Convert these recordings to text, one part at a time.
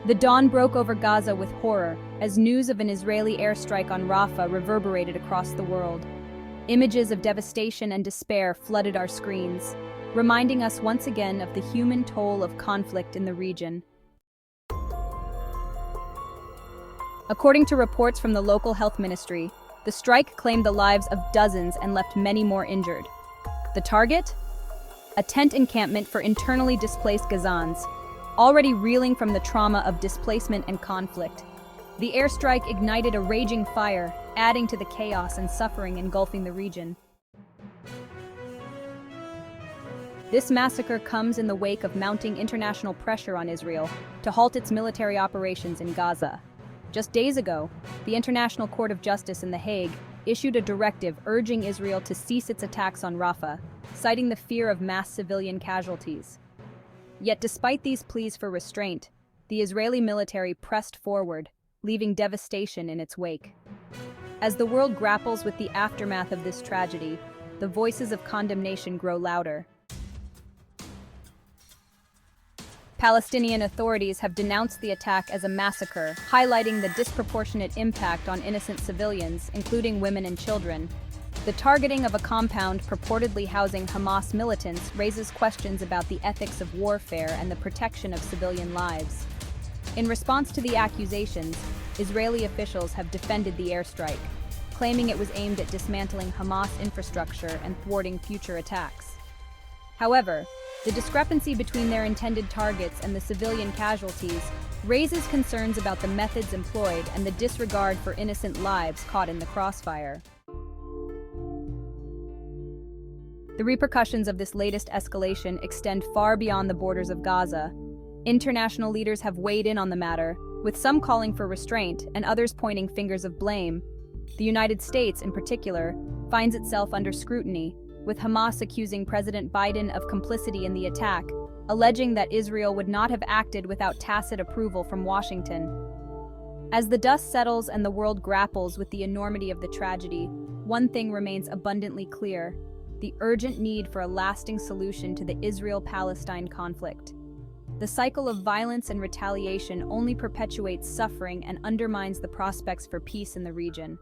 The dawn broke over Gaza with horror as news of an Israeli airstrike on Rafah reverberated across the world. Images of devastation and despair flooded our screens, reminding us once again of the human toll of conflict in the region. According to reports from the local health ministry, the strike claimed the lives of dozens and left many more injured. The target? A tent encampment for internally displaced Gazans, already reeling from the trauma of displacement and conflict. The airstrike ignited a raging fire, adding to the chaos and suffering engulfing the region. This massacre comes in the wake of mounting international pressure on Israel to halt its military operations in Gaza. Just days ago, the International Court of Justice in The Hague issued a directive urging Israel to cease its attacks on Rafah, citing the fear of mass civilian casualties. Yet despite these pleas for restraint, the Israeli military pressed forward, leaving devastation in its wake. As the world grapples with the aftermath of this tragedy, the voices of condemnation grow louder. Palestinian authorities have denounced the attack as a massacre, highlighting the disproportionate impact on innocent civilians, including women and children. The targeting of a compound purportedly housing Hamas militants raises questions about the ethics of warfare and the protection of civilian lives. In response to the accusations, Israeli officials have defended the airstrike, claiming it was aimed at dismantling Hamas infrastructure and thwarting future attacks. However, the discrepancy between their intended targets and the civilian casualties raises concerns about the methods employed and the disregard for innocent lives caught in the crossfire. The repercussions of this latest escalation extend far beyond the borders of Gaza. International leaders have weighed in on the matter, with some calling for restraint and others pointing fingers of blame. The United States, in particular, finds itself under scrutiny, with Hamas accusing President Biden of complicity in the attack, alleging that Israel would not have acted without tacit approval from Washington. As the dust settles and the world grapples with the enormity of the tragedy, one thing remains abundantly clear: the urgent need for a lasting solution to the Israel-Palestine conflict. The cycle of violence and retaliation only perpetuates suffering and undermines the prospects for peace in the region.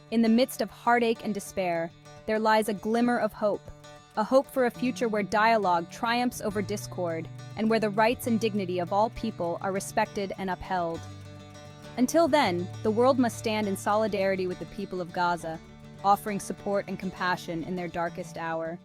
In the midst of heartache and despair, there lies a glimmer of hope, a hope for a future where dialogue triumphs over discord and where the rights and dignity of all people are respected and upheld. Until then, the world must stand in solidarity with the people of Gaza, offering support and compassion in their darkest hour.